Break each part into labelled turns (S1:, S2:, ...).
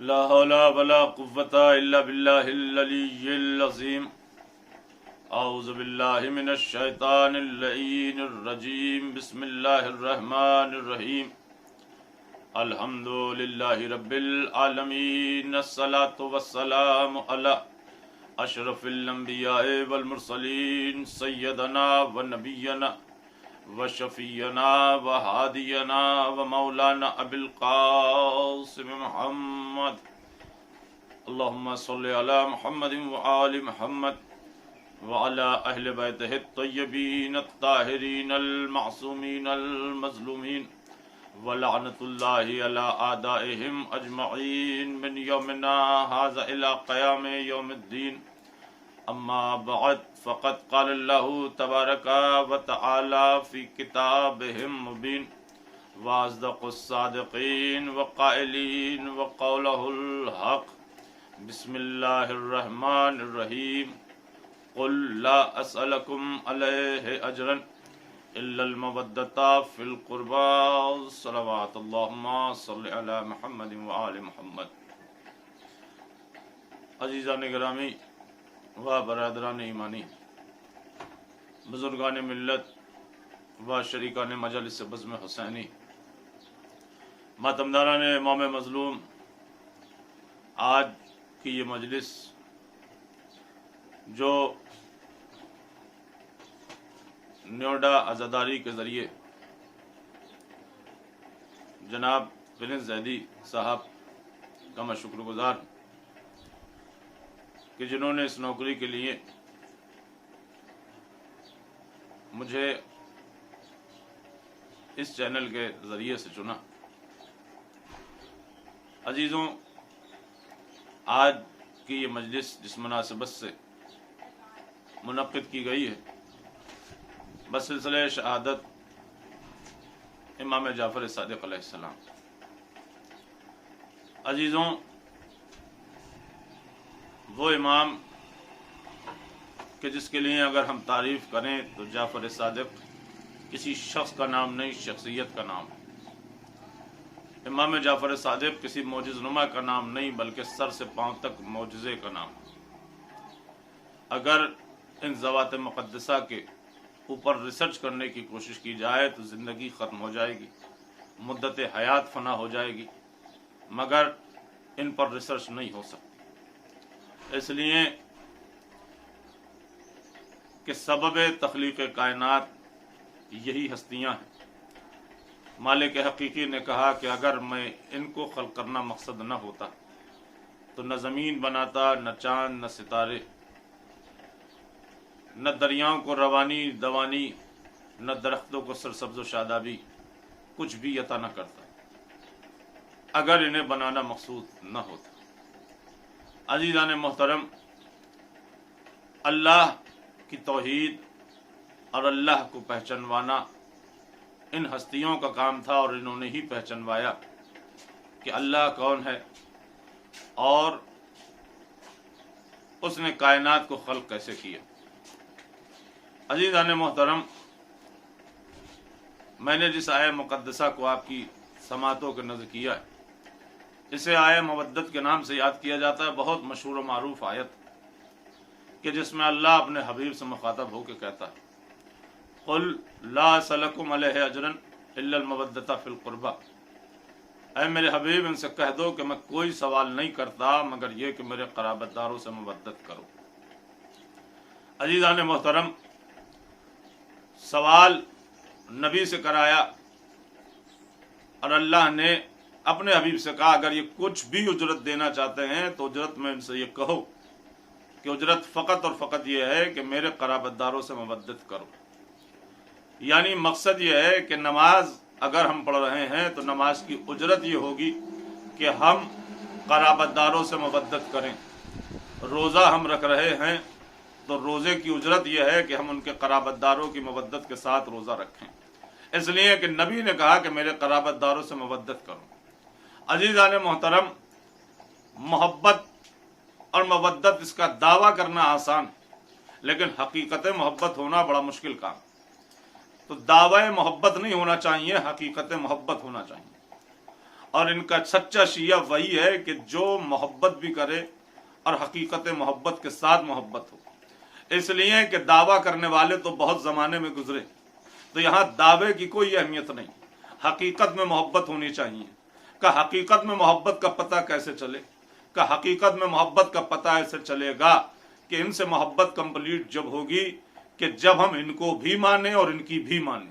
S1: لا حول ولا قوة إلا بالله العلي العظيم. أعوذ بالله من الشيطان اللعين الرجيم. بسم الله الرحمن الرحيم. الحمد لله رب العالمين. الصلاة والسلام على أشرف الأنبياء والمرسلين سيدنا ونبينا وشفينا وهادينا ومولانا أبي القاسم محمد. اللهم صل على محمد وآل محمد وعلى أهل بيته الطيبين الطاهرين المعصومين المظلومين ولعنة الله على أعدائهم أجمعين من يومنا هذا إلى قيام يوم الدين. أما بعد فقد قال الله تبارك وتعالى في كتابه المبين وأصدق الصادقين وقائلين وقوله الحق. بسم الله الرحمن الرحيم. قل لا أسألكم عليه أجرا إلا المودة في القربى. صلوات اللهم صل على محمد وآل محمد. عزیزان گرامی و برادران ایمانی، بزرگان ملت و شریکان مجلس بزم حسینی، ماتمداران امام مظلوم، آج کی یہ مجلس جو نیوڈا عزاداری کے ذریعے جناب پرنس زیدی صاحب کا میں شکر گزار کہ جنہوں نے اس نوکری کے لیے مجھے اس چینل کے ذریعے سے چنا. عزیزوں، آج کی یہ مجلس جس مناسبت سے منعقد کی گئی ہے بسلسلہ شہادت امام جعفر صادق علیہ السلام. عزیزوں، وہ امام کہ جس کے لیے اگر ہم تعریف کریں تو جعفر صادق کسی شخص کا نام نہیں، شخصیت کا نام ہے. امام جعفر صادق کسی معجز نما کا نام نہیں بلکہ سر سے پاؤں تک معجزے کا نام ہے. اگر ان ذوات مقدسہ کے اوپر ریسرچ کرنے کی کوشش کی جائے تو زندگی ختم ہو جائے گی، مدت حیات فنا ہو جائے گی، مگر ان پر ریسرچ نہیں ہو سکتی. اس لیے کہ سبب تخلیق کائنات یہی ہستیاں ہیں. مالک حقیقی نے کہا کہ اگر میں ان کو خلق کرنا مقصد نہ ہوتا تو نہ زمین بناتا، نہ چاند، نہ ستارے، نہ دریاؤں کو روانی دوانی، نہ درختوں کو سرسبز و شادابی، کچھ بھی عطا نہ کرتا اگر انہیں بنانا مقصود نہ ہوتا. عزیزان محترم، اللہ کی توحید اور اللہ کو پہچانوانا ان ہستیوں کا کام تھا، اور انہوں نے ہی پہچانوایا کہ اللہ کون ہے اور اس نے کائنات کو خلق کیسے کیا. عزیزان محترم، میں نے جس آیہ مقدسہ کو آپ کی سماعتوں کے نظر کیا ہے اسے آیہ مودت کے نام سے یاد کیا جاتا ہے. بہت مشہور و معروف آیت کہ جس میں اللہ اپنے حبیب سے مخاطب ہو کے کہتا ہے قل لا اسألکم علیہ اجرا الا المودۃ فی القربى. اے میرے حبیب، ان سے کہہ دو کہ میں کوئی سوال نہیں کرتا مگر یہ کہ میرے قرابت داروں سے مودت کرو. عزیزان محترم، سوال نبی سے کرایا اور اللہ نے اپنے حبیب سے کہا اگر یہ کچھ بھی اجرت دینا چاہتے ہیں تو اجرت میں ان سے یہ کہو کہ اجرت فقط اور فقط یہ ہے کہ میرے قرابت داروں سے مودت کرو. یعنی مقصد یہ ہے کہ نماز اگر ہم پڑھ رہے ہیں تو نماز کی اجرت یہ ہوگی کہ ہم قرابت داروں سے مودت کریں. روزہ ہم رکھ رہے ہیں تو روزے کی اجرت یہ ہے کہ ہم ان کے قرابت داروں کی مودت کے ساتھ روزہ رکھیں، اس لیے کہ نبی نے کہا کہ میرے قرابت داروں سے مودت کرو. عزیزان محترم، محبت اور مودت اس کا دعویٰ کرنا آسان لیکن حقیقت محبت ہونا بڑا مشکل کام. تو دعوی محبت نہیں ہونا چاہیے، حقیقت محبت ہونا چاہیے. اور ان کا سچا شیعہ وہی ہے کہ جو محبت بھی کرے اور حقیقت محبت کے ساتھ محبت ہو. اس لیے کہ دعویٰ کرنے والے تو بہت زمانے میں گزرے، تو یہاں دعوے کی کوئی اہمیت نہیں، حقیقت میں محبت ہونی چاہیے. کہ حقیقت میں محبت کا پتہ کیسے چلے؟ کہ حقیقت میں محبت کا پتہ ایسے چلے گا کہ ان سے محبت کمپلیٹ جب ہوگی کہ جب ہم ان کو بھی مانیں اور ان کی بھی مانیں،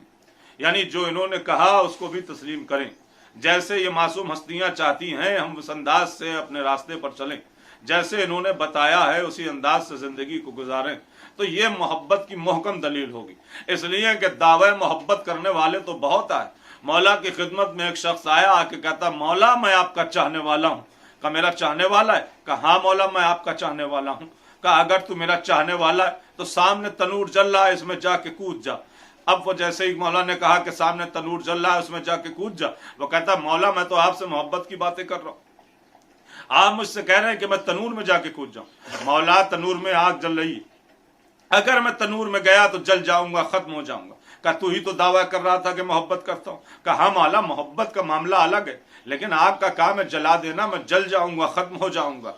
S1: یعنی جو انہوں نے کہا اس کو بھی تسلیم کریں. جیسے یہ معصوم ہستیاں چاہتی ہیں ہم اس انداز سے اپنے راستے پر چلیں، جیسے انہوں نے بتایا ہے اسی انداز سے زندگی کو گزاریں، تو یہ محبت کی محکم دلیل ہوگی. اس لیے کہ دعوی محبت کرنے والے تو بہت آئے. مولا کی خدمت میں ایک شخص آیا، آ کے کہتا مولا میں آپ کا چاہنے والا ہوں. کہا میرا چاہنے والا ہے؟ کہا ہاں مولا میں آپ کا چاہنے والا ہوں. کہا اگر تو میرا چاہنے والا ہے تو سامنے تنور جل رہا ہے اس میں جا کے کود جا. اب وہ جیسے ہی مولا نے کہا کہ سامنے تنور جل رہا ہے اس میں جا کے کود جا، وہ کہتا مولا میں تو آپ سے محبت کی باتیں کر رہا ہوں، آپ مجھ سے کہہ رہے ہیں کہ میں تنور میں جا کے کود جاؤں. مولا تنور میں آگ جل رہی ہے، اگر میں تنور میں گیا تو جل جاؤں گا، ختم ہو جاؤں گا. کہا تو ہی تو دعویٰ کر رہا تھا کہ محبت کرتا ہوں. کہا ہاں مولا محبت کا معاملہ الگ ہے، لیکن آگ کا کام ہے جلا دینا، میں جل جاؤں گا، ختم ہو جاؤں گا.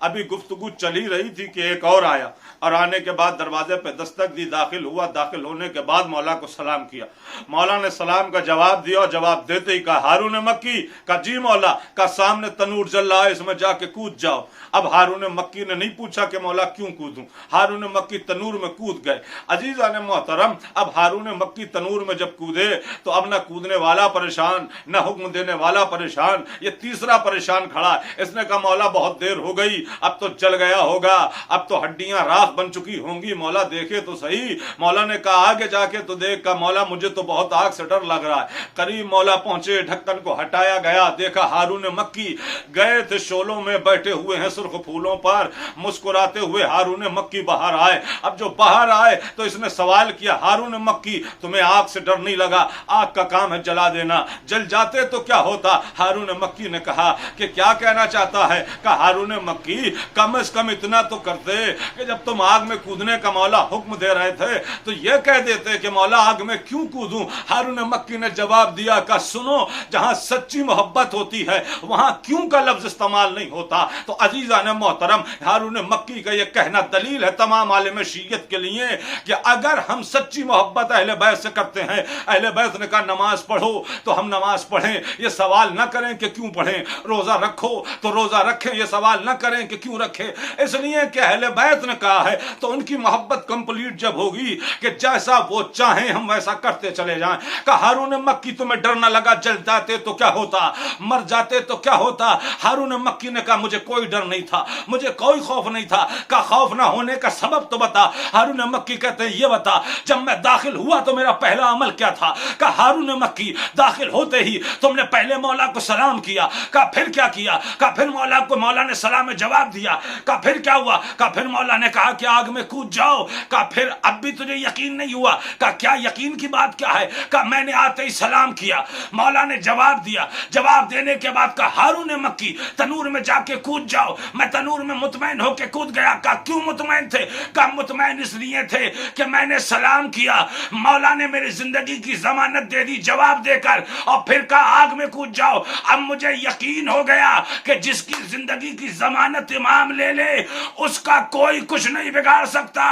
S1: ابھی گفتگو چل ہی رہی تھی کہ ایک اور آیا، اور آنے کے بعد دروازے پہ دستک دی، داخل ہوا. داخل ہونے کے بعد مولا کو سلام کیا. مولا نے سلام کا جواب دیا، اور جواب دیتے ہی کہا ہارون مکی. کہا جی مولا. کہا سامنے تنور جل رہا ہے اس میں جا کے کود جاؤ. اب ہارون مکی نے نہیں پوچھا کہ مولا کیوں کودوں، ہارون مکی تنور میں کود گئے. عزیزان محترم، اب ہارون مکی تنور میں جب کودے تو اب نہ کودنے والا پریشان، نہ حکم دینے والا پریشان، یہ تیسرا پریشان کھڑا. اس نے کہا مولا بہت دیر ہو گئی، اب تو جل گیا ہوگا، اب تو ہڈیاں راکھ بن چکی ہوں گی، مولا دیکھے تو صحیح. مولا نے کہا آگے جا کے تو دیکھ. کہا مولا مجھے تو بہت آگ سے ڈر لگ رہا ہے. قریب مولا پہنچے، ڈھکن کو ہٹایا گیا، دیکھا ہارون مکی گئے تھے شولوں میں بیٹھے ہوئے ہیں سرخ پھولوں پر، مسکراتے ہوئے ہارون مکی باہر آئے. اب جو باہر آئے تو اس نے سوال کیا ہارون مکی تمہیں آگ سے ڈر نہیں لگا؟ آگ کا کام ہے جلا دینا، جل جاتے تو کیا ہوتا؟ ہارون مکی نے کہا کہ کیا کہنا چاہتا ہے؟ کہا ہارون مکی کم از کم اتنا تو کرتے کہ جب تم آگ میں کودنے کا مولا حکم دے رہے تھے تو یہ کہہ دیتے کہ مولا آگ میں کیوں کودوں. ہارون مکی نے جواب دیا کہ سنو، جہاں سچی محبت ہوتی ہے وہاں کیوں کا لفظ استعمال نہیں ہوتا. تو عزیزان محترم، ہارون مکی کا یہ کہنا دلیل ہے تمام عالم شیعت کے لیے کہ اگر ہم سچی محبت اہل بیت سے کرتے ہیں، اہل بیت نے کہا نماز پڑھو تو ہم نماز پڑھیں، یہ سوال نہ کریں کہ کیوں پڑھیں. روزہ رکھو تو روزہ رکھیں، یہ سوال نہ کریں کہ کیوں رکھیں. اس لیے کہ اہل بیت نے کہا ہے تو ان کی محبت کمپلیٹ جب ہوگی کہ جیسا وہ چاہیں ہم ویسا کرتے چلے جائیں. کہ ہارون مکی تمہیں ڈر نہ لگا؟ جل جاتے تو کیا ہوتا، مر جاتے تو کیا ہوتا؟ ہارون مکی نے کہا مجھے کوئی ڈر نہیں تھا، مجھے کوئی خوف نہیں تھا. کہ خوف نہ ہونے کا سبب تو بتا. ہارون مکی کہتے ہیں یہ بتا جب میں داخل ہوا تو میرا پہلا عمل کیا تھا؟ کہ ہارون مکی داخل ہوتے ہی تم نے پہلے مولا کو سلام کیا. کہ پھر کیا کیا؟ کہ پھر مولا نے سلام میں جواب دیا. کہ پھر کیا ہوا؟ کہ پھر مولا نے کہا کہ آگ میں کود جاؤ. کہ پھر اب بھی تجھے یقین نہیں ہوا؟ کہ کیا یقین کی بات کیا ہے؟ کہ میں نے آتے ہی سلام کیا، مولا نے جواب دیا. جواب دینے کے بعد کہا ہارون مکی تنور میں جا کے کود جاؤ. میں تنور میں مطمئن ہو کے کود گیا. کہا کیوں مطمئن تھے؟ کہا مطمئن اس لیے تھے کہ میں نے سلام کیا، مولا نے میری زندگی کی ضمانت دے دی جواب دے کر، اور پھر کہا آگ میں کود جاؤ. اب مجھے یقین ہو گیا کہ جس کی زندگی کی ضمانت امام لے لے اس کا کوئی کچھ نہیں بگاڑ سکتا.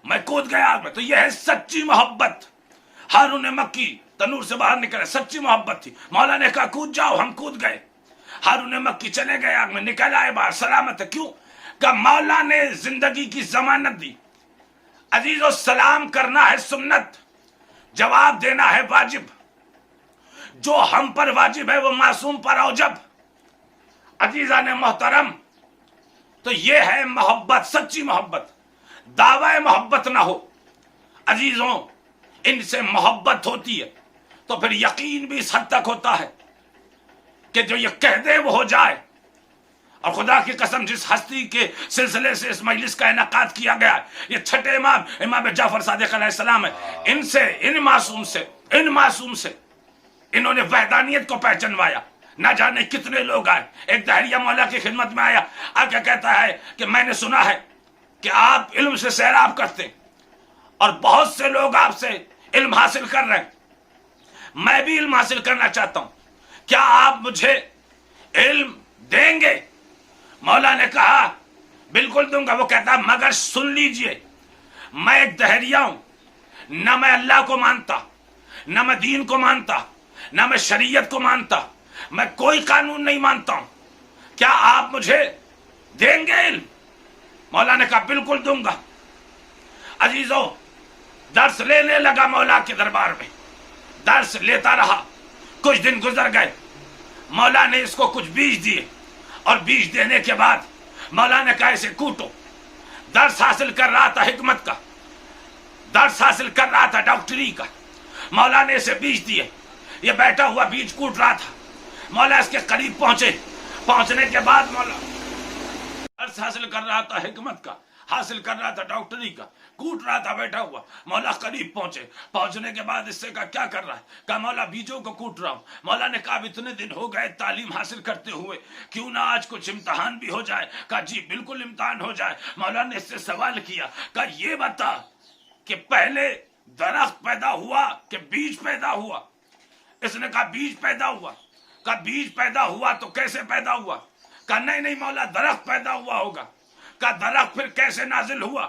S1: میں کود گیا آگ میں. تو یہ ہے سچی محبت. ہارون مکی تنور سے باہر نکلے، سچی محبت تھی. مولا نے کہا کود جاؤ، ہم کود گئے. ہارون مکی چلے گئے آگ میں، نکل آئے باہر، سلامت ہے. کیوں؟ کہ مولا نے زندگی کی ضمانت دی. عزیزو سلام کرنا ہے سنت، جواب دینا ہے واجب. جو ہم پر واجب ہے وہ معصوم پر اوجب. عزیزان محترم، تو یہ ہے محبت، سچی محبت. دعوی محبت نہ ہو عزیزوں، ان سے محبت ہوتی ہے تو پھر یقین بھی اس حد تک ہوتا ہے کہ جو یہ کہہ دے وہ ہو جائے. اور خدا کی قسم جس ہستی کے سلسلے سے اس مجلس کا انعقاد کیا گیا ہے، یہ چھٹے امام جعفر صادق علیہ السلام ہے. ان معصوم سے انہوں نے وحدانیت کو پہچانوایا. نہ جانے کتنے لوگ آئے. ایک دہریہ مولا کی خدمت میں آیا، آ کے کہتا ہے کہ میں نے سنا ہے کہ آپ علم سے سیراب کرتے ہیں اور بہت سے لوگ آپ سے علم حاصل کر رہے ہیں، میں بھی علم حاصل کرنا چاہتا ہوں. کیا آپ مجھے علم دیں گے؟ مولا نے کہا بالکل دوں گا. وہ کہتا مگر سن لیجئے، میں ایک دہریہ ہوں، نہ میں اللہ کو مانتا، نہ میں دین کو مانتا، نہ میں شریعت کو مانتا، میں کوئی قانون نہیں مانتا ہوں. کیا آپ مجھے دیں گے علم؟ مولا نے کہا بالکل دوں گا. عزیزو، درس لینے لگا مولا کے دربار میں، درس لیتا رہا. کچھ دن گزر گئے، مولا نے اس کو کچھ بیج دیے، اور بیج دینے کے بعد مولا نے کہا اسے کوٹو. درس حاصل کر رہا تھا حکمت کا، درس حاصل کر رہا تھا ڈاکٹری کا. مولا نے اسے بیج دیے، یہ بیٹھا ہوا بیج کوٹ رہا تھا. مولا اس کے قریب پہنچے، پہنچنے کے بعد مولا درس حاصل کر رہا تھا حکمت کا، حاصل کر رہا تھا ڈاکٹری کا، کوٹ رہا تھا بیٹھا ہوا. مولا قریب پہنچے، پہنچنے کے بعد اس سے کہا کیا کر رہا ہے؟ کہا مولا بیجوں کو کوٹ رہا ہوں. مولا نے کہا اتنے دن ہو گئے تعلیم حاصل کرتے ہوئے، کیوں نہ آج کچھ امتحان بھی ہو جائے؟ کہا جی بالکل امتحان ہو جائے. مولا نے اس سے سوال کیا، کہا یہ بتا کہ پہلے درخت پیدا ہوا کہ بیج پیدا ہوا؟ اس نے کہا بیج پیدا ہوا. کہا بیج پیدا ہوا تو کیسے پیدا ہوا؟ کہا نہیں مولا درخت پیدا ہوا ہوگا. کہا درخت پھر کیسے نازل ہوا؟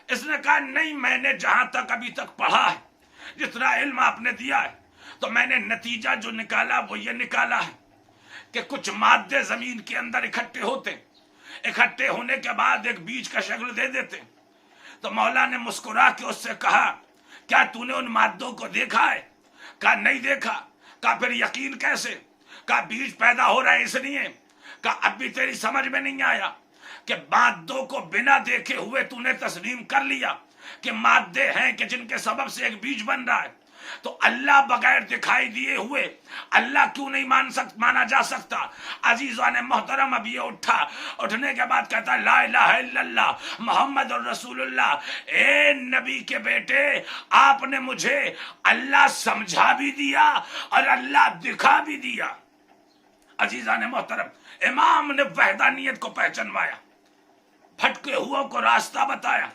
S1: اس نے کہا نہیں، میں نے جہاں تک ابھی تک پڑھا ہے، جتنا علم آپ نے دیا ہے، تو میں نے نتیجہ جو نکالا وہ یہ نکالا ہے کہ کچھ مادے زمین کے اندر اکٹھے ہوتے، اکٹھے ہونے کے بعد ایک بیج کا شکل دے دیتے. تو مولا نے مسکرا کے اس سے کہا کیا تو نے ان مادوں کو دیکھا ہے؟ کہا نہیں دیکھا. کہا پھر یقین کیسے؟ کہا بیج پیدا ہو رہا ہے اس لیے. کہا اب بھی تیری سمجھ میں نہیں آیا کہ مادوں کو بنا دیکھے ہوئے تو نے تسلیم کر لیا کہ مادے ہیں کہ جن کے سبب سے ایک بیج بن رہا ہے. تو اللہ بغیر دکھائی دیے ہوئے اللہ کیوں نہیں مانا جا سکتا؟ عزیزان محترم، اب یہ اٹھا، اٹھنے کے بعد کہتا لا الہ الا اللہ محمد الرسول اللہ. اے نبی کے بیٹے، آپ نے مجھے اللہ سمجھا بھی دیا اور اللہ دکھا بھی دیا. عزیزان محترم، امام نے وحدانیت کو پہچانوایا، بھٹکے ہوا کو راستہ بتایا.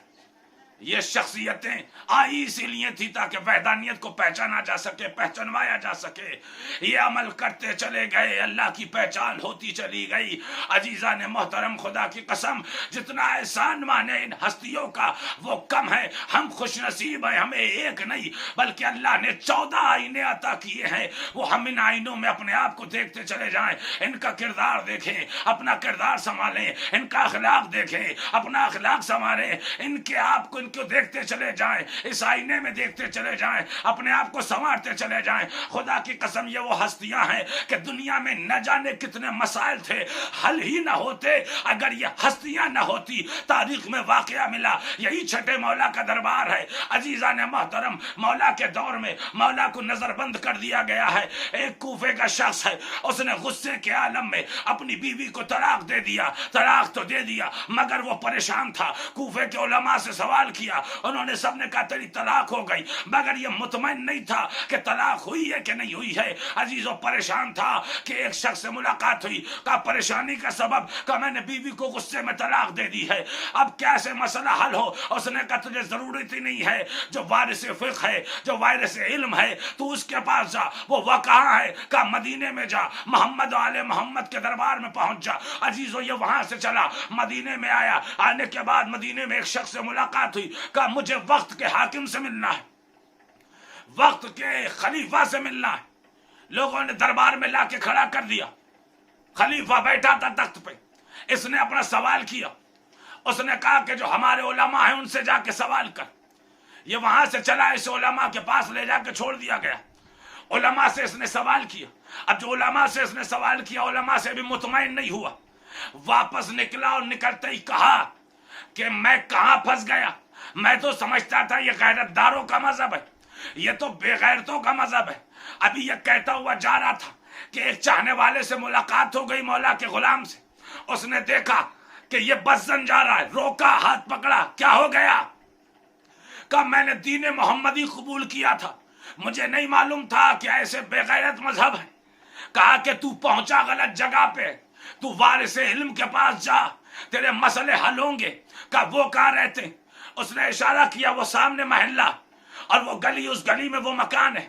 S1: یہ شخصیتیں آئی اسی لیے تھی تاکہ وحدانیت کو پہچانا جا سکے، پہچانوایا جا سکے. یہ عمل کرتے چلے گئے، اللہ کی پہچان ہوتی چلی گئی. عزیزان محترم، خدا کی قسم جتنا احسان مانے ان ہستیوں کا وہ کم ہے. ہم خوش نصیب ہیں، ہمیں ایک نہیں بلکہ اللہ نے 14 آئینے عطا کیے ہیں. وہ ہم ان آئینوں میں اپنے آپ کو دیکھتے چلے جائیں، ان کا کردار دیکھیں، اپنا کردار سنبھالیں، ان کا اخلاق دیکھیں، اپنا اخلاق سنبھالیں، ان کے آپ کو دیکھتے چلے جائیں، اس آئینے میں دیکھتے چلے جائیں، اپنے آپ کو سنوارتے چلے جائیں. خدا کی قسم یہ وہ ہستیاں ہیں کہ دنیا میں نہ جانے کتنے مسائل تھے، حل ہی نہ ہوتے اگر یہ ہستیاں نہ ہوتی. تاریخ میں واقعہ ملا، یہی چھٹے مولا کا دربار ہے. عزیزان محترم، مولا کے دور میں مولا کو نظر بند کر دیا گیا ہے. ایک کوفے کا شخص ہے، اس نے غصے کے عالم میں اپنی بیوی کو طلاق دے دیا. طلاق تو دے دیا مگر وہ پریشان تھا. کوفے کے علماء سے سوال کیا، انہوں نے سب نے کہا تیری طلاق ہو گئی، مگر یہ مطمئن نہیں تھا کہ طلاق ہوئی ہے کہ نہیں ہوئی ہے. عزیزو پریشان تھا کہ ایک شخص سے ملاقات ہوئی. کہا پریشانی کا سبب؟ کہا میں نے بیوی کو غصے میں طلاق دے دی ہے، اب کیسے مسئلہ حل ہو؟ اس نے کہا تجھے ضرورت ہی نہیں ہے، جو وارث فقہ ہے، جو وارث علم ہے، تو اس کے پاس جا. وہ کہاں ہے؟ کہا مدینے میں جا، محمد و آل محمد کے دربار میں پہنچ جا. عزیزو یہ وہاں سے چلا، مدینے میں آیا. آنے کے بعد مدینے میں ایک شخص سے ملاقات ہوئی. کہا مجھے وقت کے حاکم سے ملنا ہے، وقت کے خلیفہ سے ملنا ہے. لوگوں نے دربار میں لا کے کھڑا کر دیا. خلیفہ بیٹھا تھا تخت پہ. اس نے اپنا سوال کیا. اس نے کہا کہ جو ہمارے علماء ہیں ان سے جا کے سوال کر. یہ وہاں سے چلا، اس علماء کے پاس لے جا کے چھوڑ دیا گیا. علماء سے اس نے سوال کیا. اب جو علماء سے اس نے سوال کیا، علماء سے بھی مطمئن نہیں ہوا. واپس نکلا اور نکلتے ہی کہا کہ میں کہاں پھنس گیا. میں تو سمجھتا تھا یہ غیرت داروں کا مذہب ہے، یہ تو بے غیرتوں کا مذہب ہے. ابھی یہ کہتا ہوا جا رہا تھا کہ ایک چاہنے والے سے ملاقات ہو گئی، مولا کے غلام سے. اس نے دیکھا کہ یہ بزن جا رہا ہے، روکا، ہاتھ پکڑا. کیا ہو گیا؟ کہا میں نے دین محمدی قبول کیا تھا، مجھے نہیں معلوم تھا کہ ایسے بے غیرت مذہب ہے. کہا کہ تو پہنچا غلط جگہ پہ، تو وارث علم کے پاس جا، تیرے مسئلے حل ہوں گے. کہا وہ کہاں رہتے؟ اس نے اشارہ کیا، وہ سامنے محلہ اور وہ گلی، اس گلی میں وہ مکان ہے.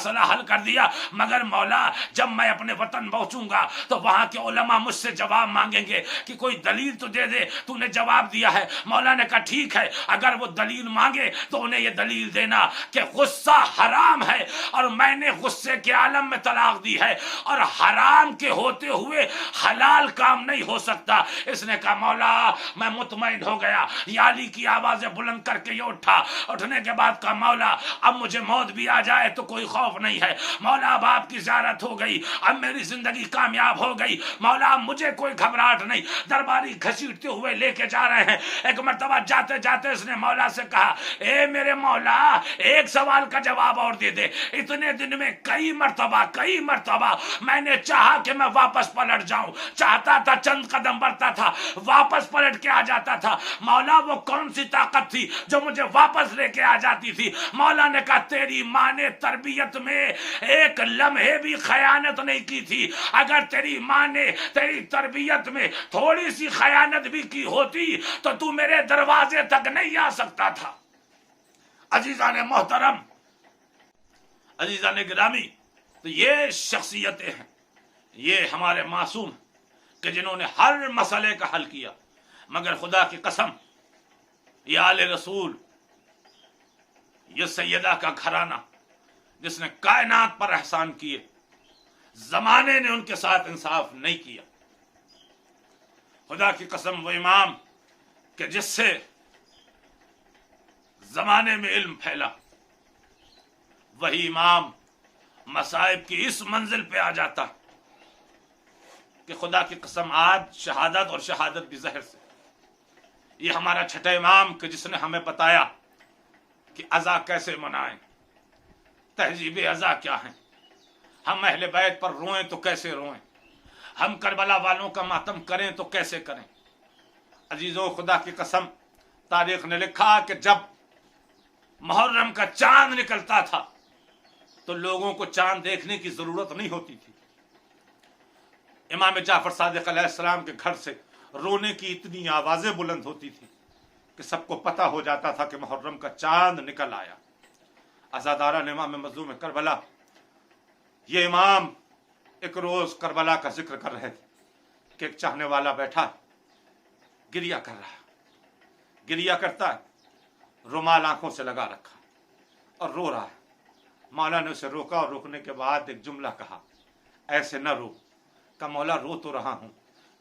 S2: مسئلہ حل کر دیا، مگر مولا جب میں اپنے وطن پہنچوں گا تو وہاں کے علماء مجھ سے جواب مانگیں گے کہ کوئی دلیل تو دے دے، تو نے جواب دیا ہے۔ مولا نے کہا ٹھیک ہے، اگر وہ دلیل مانگے تو انہیں یہ دلیل دینا کہ غصہ حرام ہے اور میں نے غصے کے عالم میں طلاق دی ہے، اور حرام کے ہوتے ہوئے حلال کام نہیں ہو سکتا۔ اس نے کہا مولا میں مطمئن ہو گیا۔ یا علی کی آوازیں بلند کر کے یہ اٹھا، اٹھنے کے بعد کہا مولا اب مجھے موت بھی آ جائے تو کوئی خوف نہیں ہے، مولا اب آپ کی زیارت ہو گئی، اب میری زندگی کامیاب ہو گئی، مولا اب مجھے کوئی گھبراہٹ نہیں۔ درباری گھسیٹتے ہوئے لے کے جا رہے ہیں۔ ایک مرتبہ جاتے جاتے اس نے مولا سے کہا اے میرے مولا ایک سوال کا جواب اور دے دے۔ اتنے دن میں کئی مرتبہ میں نے چاہا کہ میں واپس پلٹ جاؤں، چاہتا تھا چند قدم بڑھتا تھا واپس پلٹ کے آ جاتا تھا، مولا وہ کون سی طاقت تھی جو مجھے واپس لے کے آ جاتی تھی؟ مولا نے کہا تیری ماں نے تربیت میں ایک لمحے بھی خیانت نہیں کی تھی، اگر تیری ماں نے تیری تربیت میں تھوڑی سی خیانت بھی کی ہوتی تو تو میرے دروازے تک نہیں آ سکتا تھا۔ عزیزان محترم، عزیزان گرامی، تو یہ شخصیتیں ہیں، یہ ہمارے معصوم کہ جنہوں نے ہر مسئلے کا حل کیا، مگر خدا کی قسم یہ آل رسول، یہ سیدہ کا گھرانہ جس نے کائنات پر احسان کیے، زمانے نے ان کے ساتھ انصاف نہیں کیا۔ خدا کی قسم وہ امام کہ جس سے زمانے میں علم پھیلا، وہی امام مصائب کی اس منزل پہ آ جاتا کہ خدا کی قسم آج شہادت اور شہادت بھی زہر سے۔ یہ ہمارا چھٹا امام کہ جس نے ہمیں بتایا کہ عزا کیسے منائیں، تہذیب عزا کیا ہیں، ہم اہل بیت پر روئیں تو کیسے روئیں، ہم کربلا والوں کا ماتم کریں تو کیسے کریں۔ عزیزوں خدا کی قسم تاریخ نے لکھا کہ جب محرم کا چاند نکلتا تھا تو لوگوں کو چاند دیکھنے کی ضرورت نہیں ہوتی تھی۔ امام جعفر صادق علیہ السلام کے گھر سے رونے کی اتنی آوازیں بلند ہوتی تھی کہ سب کو پتہ ہو جاتا تھا کہ محرم کا چاند نکل آیا۔ عزاداران امام مظلوم کربلا، یہ امام ایک روز کربلا کا ذکر کر رہے تھے کہ ایک چاہنے والا بیٹھا گریا کر رہا، گریا کرتا ہے، رومال آنکھوں سے لگا رکھا اور رو رہا ہے۔ مولا نے اسے روکا اور روکنے کے بعد ایک جملہ کہا، ایسے نہ رو۔ کہا مولا رو تو رہا ہوں۔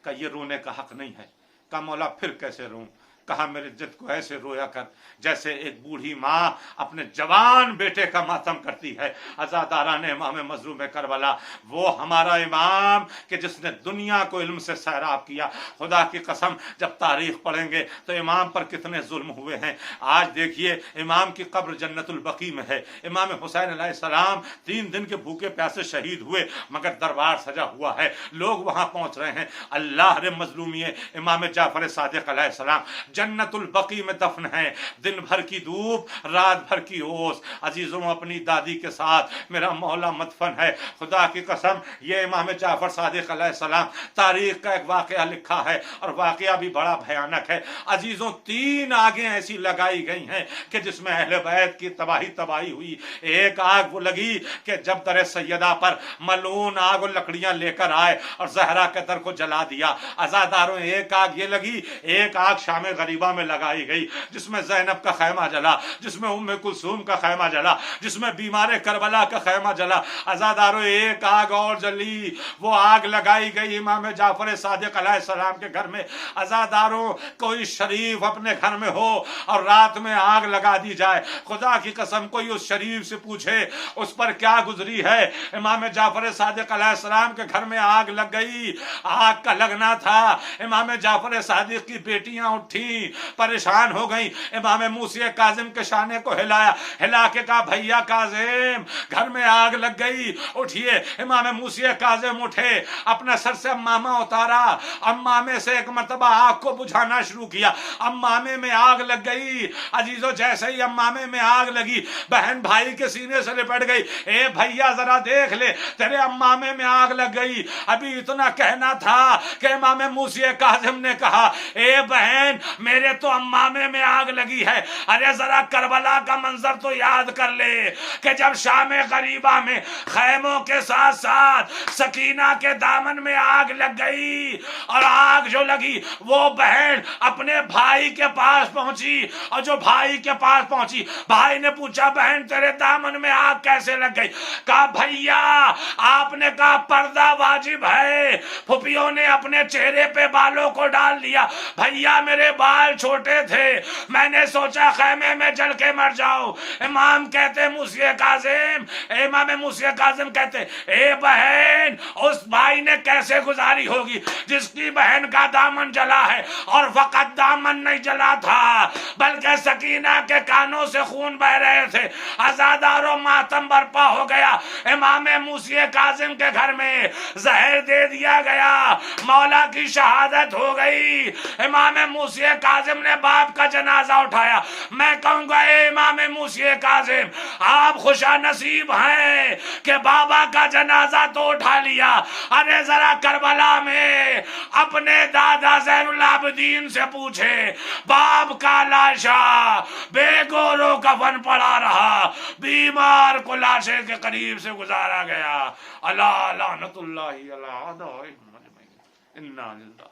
S2: کہا یہ رونے کا حق نہیں ہے۔ کہا مولا پھر کیسے روں؟ کہا میرے جد کو ایسے رویا کر جیسے ایک بوڑھی ماں اپنے جوان بیٹے کا ماتم کرتی ہے۔ عزاداران امام مظلوم کربلا، وہ ہمارا امام کہ جس نے دنیا کو علم سے سیراب کیا۔ خدا کی قسم جب تاریخ پڑھیں گے تو امام پر کتنے ظلم ہوئے ہیں۔ آج دیکھیے امام کی قبر جنت البقیع میں ہے۔ امام حسین علیہ السلام 3 دن کے بھوکے پیاسے شہید ہوئے، مگر دربار سجا ہوا ہے، لوگ وہاں پہنچ رہے ہیں۔ اللہ رے مظلومی امام جعفر صادق علیہ السلام جنت البقیع میں دفن ہے، دن بھر کی دھوپ رات بھر کی اوس۔ عزیزوں اپنی دادی کے ساتھ میرا مولا مدفن ہے۔ خدا کی قسم یہ امام جعفر صادق علیہ السلام تاریخ کا ایک واقعہ لکھا ہے اور واقعہ بھی بڑا بھیانک ہے۔ عزیزوں 3 آگیں ایسی لگائی گئی ہیں کہ جس میں اہل بیت کی تباہی ہوئی۔ ایک آگ وہ لگی کہ جب در سیدہ پر ملعون آگ اور لکڑیاں لے کر آئے اور زہرا کے در کو جلا دیا۔ عزاداروں ایک آگ یہ لگی، ایک آگ شام غریبہ میں لگائی گئی جس میں زینب کا خیمہ جلا، جس میں ام کلثوم کا خیمہ جلا، جس میں بیمار کربلا کا خیمہ جلا۔ عزاداروں ایک آگ اور جلی، وہ آگ لگائی گئی امام جعفر صادق علیہ السلام کے گھر میں۔ عزاداروں کوئی شریف اپنے گھر میں ہو اور رات میں آگ لگا دی جائے، خدا کی قسم کوئی اس شریف سے پوچھے اس پر کیا گزری ہے۔ امام جعفر صادق علیہ السلام کے گھر میں آگ لگ گئی، آگ کا لگنا تھا۔ امام جعفر صادق کی بیٹیاں اٹھی، پریشان ہو گئی، امام موسی کاظم کے شانے کو ہلایا، ہلا کے کہا بھیا کاظم گھر میں آگ لگ گئی، اٹھیے۔ امام موسی کاظم اٹھے، اپنے سر سے امامہ اتارا، امامے سے ایک مرتبہ آگ کو بجھانا شروع کیا، امامے میں آگ لگ گئی۔ عزیزو جیسے ہی امامے میں آگ لگی، بہن بھائی کے سینے سے لپٹ گئی، اے بھیا ذرا دیکھ لے تیرے امامے میں آگ لگ گئی۔ ابھی اتنا کہنا تھا کہ امام موسی کاظم نے کہا اے بہن میرے تو امامے میں آگ لگی ہے. ارے ذرا کربلا کا منظر تو یاد کر لے کہ جب شام غریبہ میں خیموں کے ساتھ ساتھ سکینہ کے دامن میں آگ لگ گئی اور آگ جو لگی وہ بہن اپنے بھائی کے پاس پہنچی اور جو بھائی کے پاس پہنچی بھائی نے پوچھا بہن تیرے دامن میں آگ کیسے لگ گئی؟ کہا بھیا آپ نے کہا پردہ واجب ہے. پھوپھیوں نے اپنے چہرے پہ بالوں کو ڈال لیا. بھیا میرے بال چھوٹے تھے میں نے سوچا خیمے میں جل کے مر جاؤ. امام کہتے موسی کاظم امام موسی کاظم کہتے اے بہن اس بھائی نے کیسے گزاری ہوگی جس کی بہن کا دامن جلا ہے اور فقط دامن نہیں جلا تھا بلکہ سکینہ کے کانوں سے خون بہ رہے تھے. عزادار و ماتم برپا ہو گیا. امام موسی کاظم کے گھر میں زہر دے دیا گیا. مولا کی شہادت ہو گئی. امام موسی کاظم نے باپ کا جنازہ اٹھایا. میں کہوں گا اے امام موسی کاظم آپ خوشا نصیب ہیں کہ بابا کا جنازہ تو اٹھا لیا. ارے ذرا کربلا میں اپنے دادا زین العابدین سے پوچھے باپ کا لاشا بے گورو کفن پڑا رہا بیمار کو لاشے کے قریب سے گزارا گیا. اللہ لعنت اللہ علی اعدائهم اجمعین. انا للہ